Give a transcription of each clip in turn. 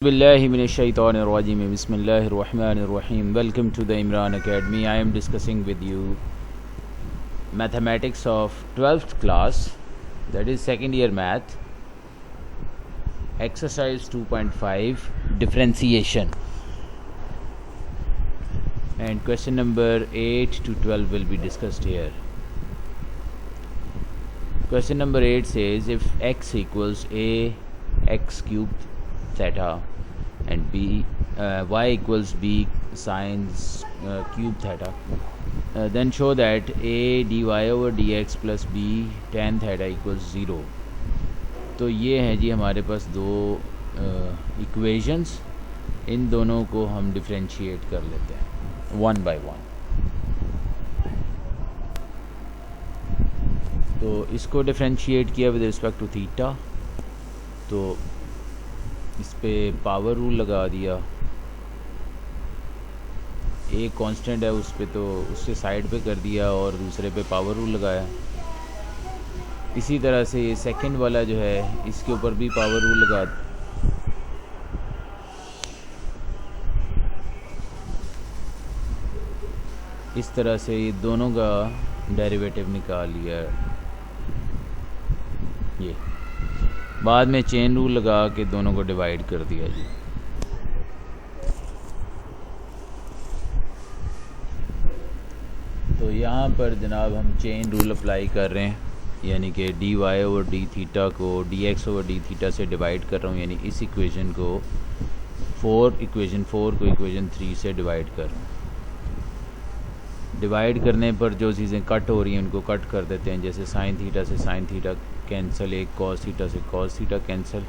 Bismillahirrahmanirrahim. Bismillahirrahmanirrahim. Welcome to the Imran Academy. I am discussing with you mathematics of 12th class, that is second year math, exercise 2.5, differentiation, and question number 8 to 12 will be discussed here. Question number 8 says if x equals a x cubed theta and b y equals b sine cube theta, then show that a dy over dx plus b tan theta equals 0. तो ये है जी हमारे पास दो equations, इन दोनों को हम differentiate कर लेते हैं वन बाय वन। तो इसको डिफरेंशिएट किया विद रिस्पेक्ट टू थीटा, तो इस पे पावर रूल लगा दिया। एक कांस्टेंट है उस पे, तो उससे साइड पे कर दिया और दूसरे पे पावर रूल लगाया। इसी तरह से ये सेकंड वाला जो है इसके ऊपर भी पावर रूल लगा, इस तरह से ये दोनों का डेरिवेटिव निकाल लिया। ये बाद में चेन रूल लगा के दोनों को डिवाइड कर दिया जी। तो यहाँ पर जनाब हम चेन रूल अप्लाई कर रहे हैं, यानी कि d y over d theta को d x over d theta से डिवाइड कर रहा हूँ, यानी इस इक्वेशन को इक्वेशन 4 को इक्वेशन 3 से डिवाइड कर रहा हूँ। डिवाइड करने पर जो चीज़ें कट हो रही हैं उनको कट कर देते हैं, जैसे साइन थीटा से साइन थीटा कैंसिल, एक कॉस थीटा से कॉस थीटा कैंसिल,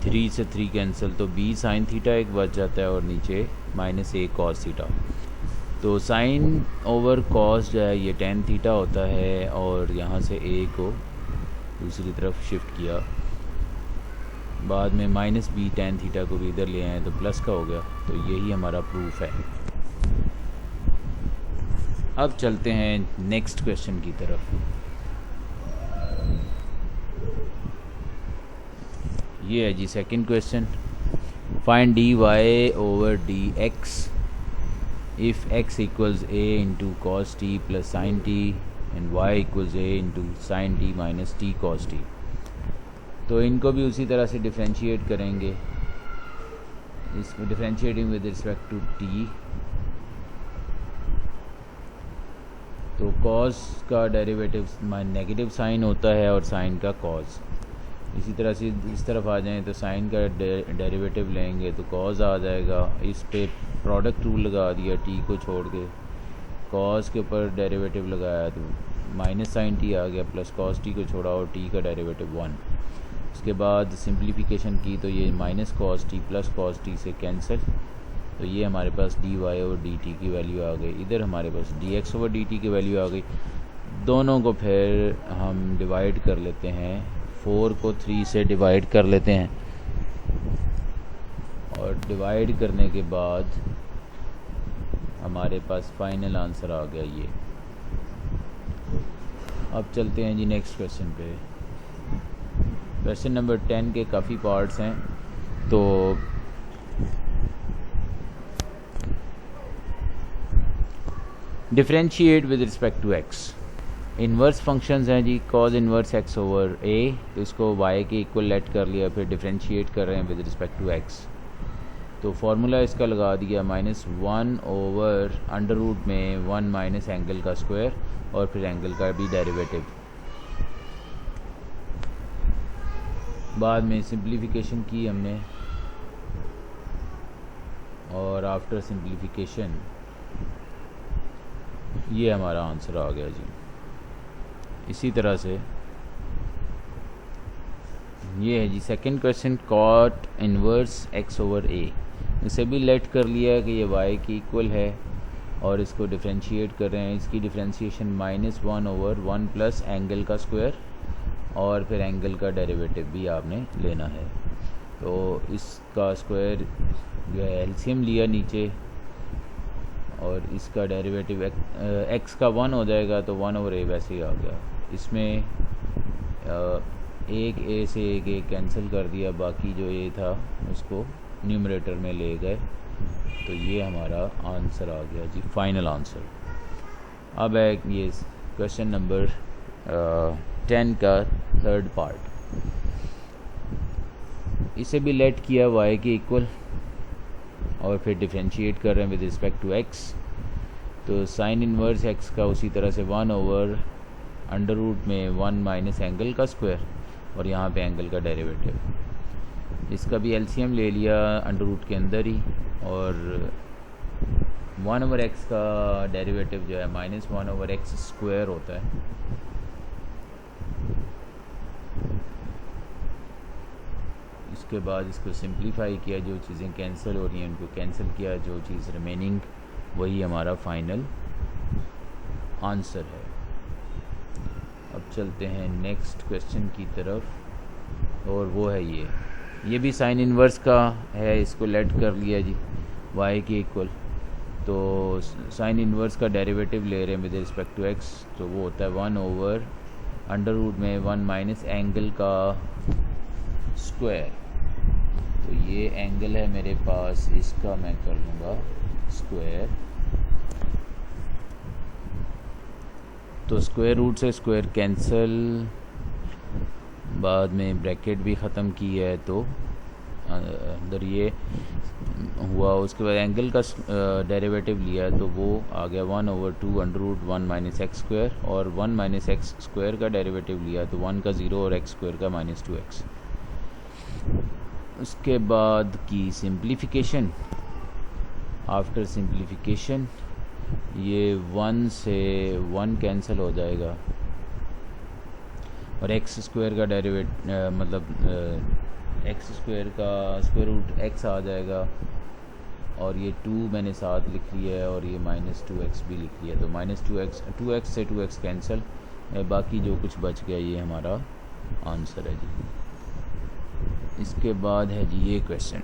3 से 3 कैंसिल, तो बी साइन थीटा एक बच जाता है और नीचे माइनस ए कॉस थीटा। तो साइन ओवर कॉस जो है ये टेन थीटा होता है, और यहाँ से ए को दूसरी तरफ शिफ्ट किया, बाद में माइनस बी टेन थीटा को भी इधर ले आए तो प्लस का हो गया। तो यही हमारा प्रूफ है। अब चलते हैं नेक्स्ट क्वेश्चन की तरफ। ये है जी second question, find d y over d x if x equals a into cos t plus sine t and y equals a into sine t minus t cos t. तो इनको भी उसी तरह से डिफ्रेंशिएट करेंगे, इसमें differentiating with respect to t. तो cos का डेरिवेटिव नेगेटिव साइन होता है और साइन का कॉस। इसी तरह से इस तरफ आ जाएं तो साइन का डेरिवेटिव लेंगे तो कॉस आ जाएगा। इस पे प्रोडक्ट रूल लगा दिया, टी को छोड़ के कॉस के ऊपर डेरिवेटिव लगाया तो माइनस साइन टी आ गया, प्लस कॉस टी को छोड़ा और टी का डेरिवेटिव 1। उसके बाद सिंप्लीफिकेशन की तो ये minus cos t plus cos t से कैंसिल, तो ये हमारे पास d y over d t की वैल्यू आ गई। इधर हमारे पास d x over d t की वैल्यू आ गई। दोनों को फिर हम डिवाइड कर लेते हैं, 4 को 3 से डिवाइड कर लेते हैं, और डिवाइड करने के बाद हमारे पास फाइनल आंसर आ गया ये। अब चलते हैं जी नेक्स्ट क्वेश्चन पे। क्वेश्चन नंबर 10 के काफ़ी पार्ट्स हैं, तो differentiate with respect to x. Inverse functions हैं जी, cos inverse x over a, तो इसको वाई के इक्वल लेट कर लिया, फिर डिफरेंशिएट कर रहे हैं विद रिस्पेक्ट टू एक्स। तो फार्मूला इसका लगा दिया -1 ओवर अंडर रूट में 1 माइनस एंगल का स्क्वायर, और फिर एंगल का भी डेरिवेटिव। बाद में सिंप्लीफिकेशन की हमने, और आफ्टर सिंप्लीफिकेशन ये हमारा आंसर आ गया जी। इसी तरह से ये है जी second question, cot inverse x over a. इसे भी लेट कर लिया कि ये वाई की इक्वल है, और इसको डिफरेंशिएट कर रहे हैं। इसकी डिफरेंशिएशन -1 ओवर 1 प्लस एंगल का स्क्वायर, और फिर एंगल का डेरिवेटिव भी आपने लेना है। तो इसका स्क्वायर जो है एलसीएम लिया नीचे, और इसका डेरिवेटिव एक्स का 1 हो जाएगा, तो 1 ओवर ए वैसे ही आ गया। इसमें एक ए से एक ए कैंसिल कर दिया, बाकी जो ए था उसको न्यूमरेटर में ले गए, तो ये हमारा आंसर आ गया जी, फाइनल आंसर। अब है ये क्वेश्चन नंबर 10 का थर्ड पार्ट। इसे भी लेट किया y के इक्वल और फिर डिफरेंशिएट कर रहे हैं विद रिस्पेक्ट टू x। तो साइन इनवर्स x का उसी तरह से 1 ओवर अंडर रूट में 1 माइनस एंगल का स्क्वायर, और यहाँ पे एंगल का डेरिवेटिव। इसका भी एलसीएम ले लिया अंडर रूट के अंदर ही, और 1 ओवर x का डेरिवेटिव जो है माइनस 1 ओवर x स्क्वायर होता है। इसके बाद इसको सिंप्लीफाई किया, जो चीज़ें कैंसिल हो रही हैं उनको कैंसिल किया, जो चीज़ रिमेनिंग वही हमारा फाइनल आंसर है। अब चलते हैं नेक्स्ट क्वेश्चन की तरफ, और वो है ये भी साइन इनवर्स का है। इसको लेट कर लिया जी y के इक्वल, तो साइन इनवर्स का डेरिवेटिव ले रहे हैं विद रिस्पेक्ट टू x, तो वो होता है 1 ओवर अंडर रूट में 1 माइनस एंगल का स्क्वायर। तो ये एंगल है मेरे पास, इसका मैं कर लूँगा स्क्वायर। तो स्क्वायर रूट से स्क्वायर कैंसिल, बाद में ब्रैकेट भी ख़त्म की है, तो अंदर ये हुआ। उसके बाद एंगल का डेरिवेटिव लिया, तो वो आ गया 1 over 2 under root 1 minus x square, और 1 माइनस एक्स स्क्वायर का डेरिवेटिव लिया, तो 1 का 0 और एक्स स्क्वायर का माइनस 2x। उसके बाद की सिंप्लीफिकेशन, आफ्टर सिंप्लीफिकेशन ये 1 से 1 कैंसिल हो जाएगा, और एक्स स्क्वायर का एक्स स्क्वायर का स्क्वायर रूट x आ जाएगा, और ये 2 मैंने साथ लिख लिया है, और ये माइनस 2x भी लिख लिया, तो माइनस 2x से 2x कैंसिल, बाकी जो कुछ बच गया ये हमारा आंसर है जी। इसके बाद है जी ये क्वेश्चन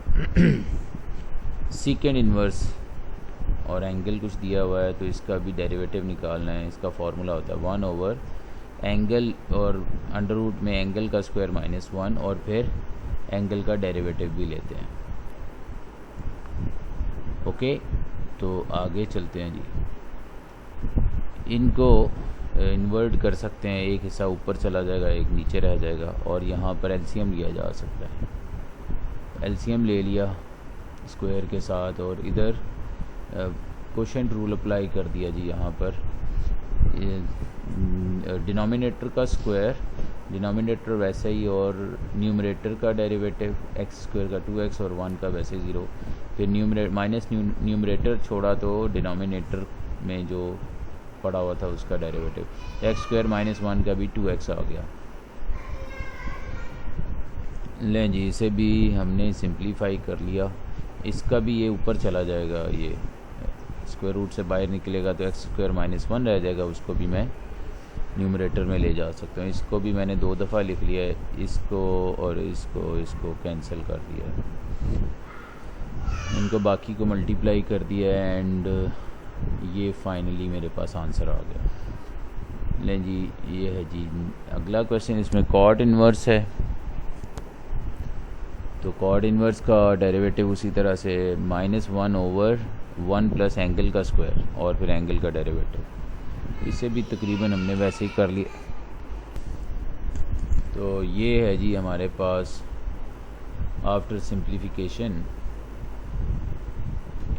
सीकेंड इनवर्स, और एंगल कुछ दिया हुआ है, तो इसका भी डेरिवेटिव निकालना है। इसका फार्मूला होता है 1 ओवर एंगल और अंडर रूट में एंगल का स्क्वायर माइनस 1, और फिर एंगल का डेरिवेटिव भी लेते हैं। ओके, तो आगे चलते हैं जी। इनको इन्वर्ट कर सकते हैं, एक हिस्सा ऊपर चला जाएगा, एक नीचे रह जाएगा, और यहाँ पर एलसीएम लिया जा सकता है। एलसीएम ले लिया स्क्वायर के साथ, और इधर कोशेंट रूल अप्लाई कर दिया जी। यहाँ पर डिनोमिनेटर का स्क्वायर, डिनोमिनेटर वैसे ही, और न्यूमरेटर का डेरिवेटिव एक्स स्क्वायर का 2x और 1 का वैसे 0, फिर माइनस न्यूमरेटर छोड़ा तो डिनोमिनेटर में जो पड़ा हुआ था उसका डेरिवेटिव एक्स स्क्वायर माइनस 1 का भी 2x आ गया। लें जी, इसे भी हमने सिंप्लीफाई कर लिया। इसका भी ये ऊपर चला जाएगा, ये स्क्वायर रूट से बाहर निकलेगा, तो एक्स स्क्वायर माइनस 1 रह जाएगा, उसको भी मैं न्यूमरेटर में ले जा सकता हूँ। इसको भी मैंने 2 दफ़ा लिख लिया है, इसको और इसको कैंसिल कर दिया है, इनको बाकी को मल्टीप्लाई कर दिया है, एंड ये फाइनली मेरे पास आंसर आ गया। लें जी, ये है जी अगला क्वेश्चन। इसमें कॉट इन्वर्स है, तो कॉट इन्वर्स का डेरिवेटिव उसी तरह से माइनस 1 ओवर 1 प्लस एंगल का स्क्वायर, और फिर एंगल का डेरिवेटिव। इसे भी तकरीबन हमने वैसे ही कर लिया। तो ये है जी हमारे पास after simplification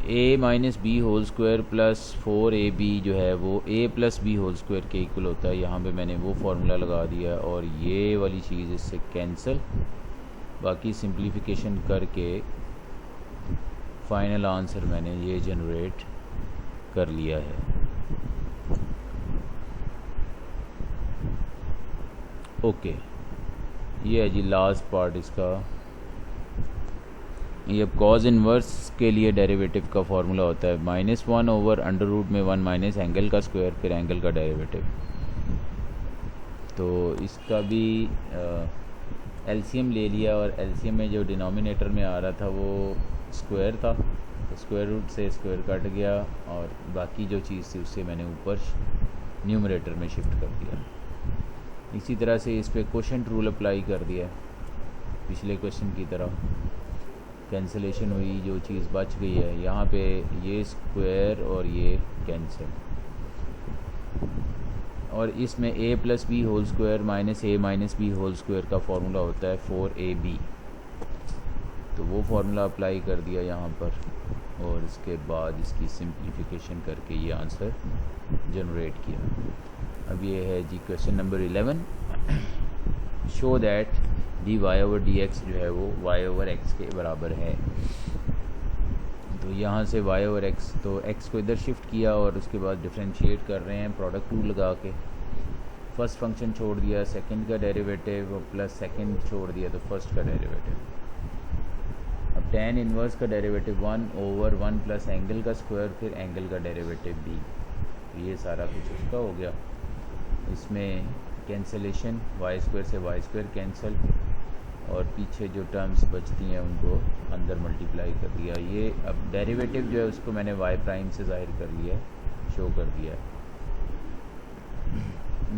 a minus b whole square plus 4ab जो है वो a plus b whole square के इक्वल होता है। यहाँ पे मैंने वो फार्मूला लगा दिया, और ये वाली चीज़ इससे कैंसिल, बाकी सिंप्लीफिकेशन करके फाइनल आंसर मैंने ये जनरेट कर लिया है। ओके, ये है जी लास्ट पार्ट इसका। ये अब कॉज इन्वर्स के लिए डेरिवेटिव का फार्मूला होता है माइनस 1 ओवर अंडर रूट में 1 माइनस एंगल का स्क्वायर, फिर एंगल का डेरिवेटिव। तो इसका भी एलसीएम ले लिया, और एलसीएम में जो डिनोमिनेटर में आ रहा था वो स्क्वायर था, तो स्क्वायर रूट से स्क्वायर कट गया, और बाकी जो चीज़ थी उससे मैंने ऊपर न्यूमरेटर में शिफ्ट कर दिया। इसी तरह से इस पर कोशेंट रूल अप्लाई कर दिया पिछले क्वेश्चन की तरह। कैंसलेशन हुई, जो चीज़ बच गई है यहाँ पे ये स्क्वायर और ये कैंसिल, और इसमें a plus b whole square minus a minus b whole square का फार्मूला होता है 4ab, तो वो फार्मूला अप्लाई कर दिया यहाँ पर और इसके बाद इसकी सिंप्लीफिकेशन करके ये आंसर जनरेट किया। अब ये है जी question number 11, show that d y over d x जो है वो y ओवर x के बराबर है। तो यहाँ से y ओवर x, तो x को इधर शिफ्ट किया और उसके बाद डिफरेंशिएट कर रहे हैं प्रोडक्ट टूल लगा के। फर्स्ट फंक्शन छोड़ दिया, सेकंड का डेरिवेटिव प्लस सेकंड छोड़ दिया तो फर्स्ट का डेरिवेटिव। अब tan इन्वर्स का डेरिवेटिव 1 ओवर 1 प्लस एंगल का स्क्वायर, फिर एंगल का डेरिवेटिव b, तो ये सारा कुछ उसका हो गया। इसमें कैंसलेशन, वाई स्क्वायर से वाई स्क्वायर कैंसिल, और पीछे जो टर्म्स बचती हैं उनको अंदर मल्टीप्लाई कर दिया। ये अब डेरिवेटिव जो है उसको मैंने y प्राइम से ज़ाहिर कर लिया है, शो कर दिया है।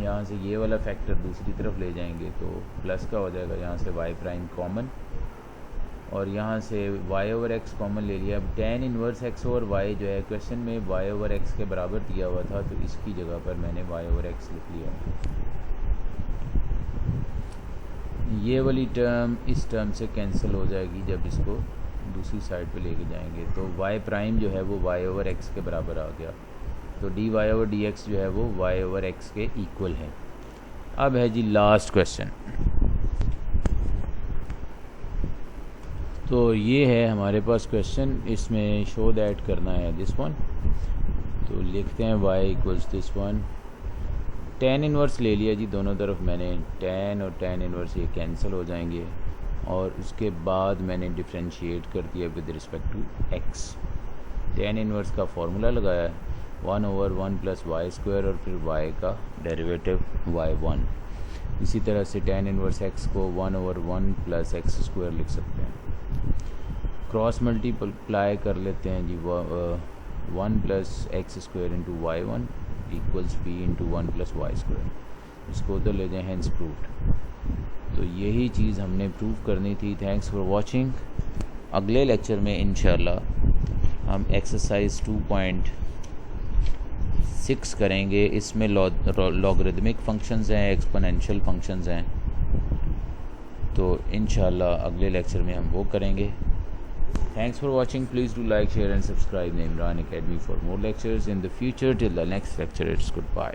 यहाँ से ये वाला फैक्टर दूसरी तरफ ले जाएंगे तो प्लस का हो जाएगा, यहाँ से y प्राइम कॉमन, और यहाँ से y ओवर x कॉमन ले लिया। अब tan inverse x over y जो है क्वेश्चन में y ओवर x के बराबर दिया हुआ था, तो इसकी जगह पर मैंने y ओवर x लिख लिया। ये वाली टर्म इस टर्म से कैंसिल हो जाएगी जब इसको दूसरी साइड पे लेके जाएंगे, तो y प्राइम जो है वो y ओवर x के बराबर आ गया। तो dy ओवर dx जो है वो y ओवर x के इक्वल है। अब है जी लास्ट क्वेश्चन, तो ये है हमारे पास क्वेश्चन, इसमें शो दैट करना है दिस वन। तो लिखते हैं y equals this one, tan inverse ले लिया जी दोनों तरफ मैंने, tan और tan इन्वर्स ये कैंसिल हो जाएंगे, और उसके बाद मैंने डिफरेंशिएट कर दिया with respect to x। tan inverse का फार्मूला लगाया 1 ओवर 1 प्लस वाई स्क्वायर, और फिर y का डेरिवेटिव y1। इसी तरह से tan इन्वर्स x को 1 ओवर 1 प्लस एक्स स्क्वायर लिख सकते हैं। क्रॉस मल्टीप्लाई कर लेते हैं जी, 1 plus x square into y1 equals b into 1 plus y square. इसको उधर ले जाएं, हैंस प्रूव्ड। तो यही चीज़ हमने प्रूव करनी थी। Thanks for watching. अगले लेक्चर में इंशाल्लाह हम एक्सरसाइज 2.6 करेंगे। इसमें लॉगरिदमिक फंक्शंस हैं, एक्सपोनेंशियल फंक्शंस हैं, तो इंशाल्लाह अगले लेक्चर में हम वो करेंगे। Thanks for watching. Please do like, share and subscribe the Imran Academy for more lectures in the future. Till the next lecture, it's goodbye.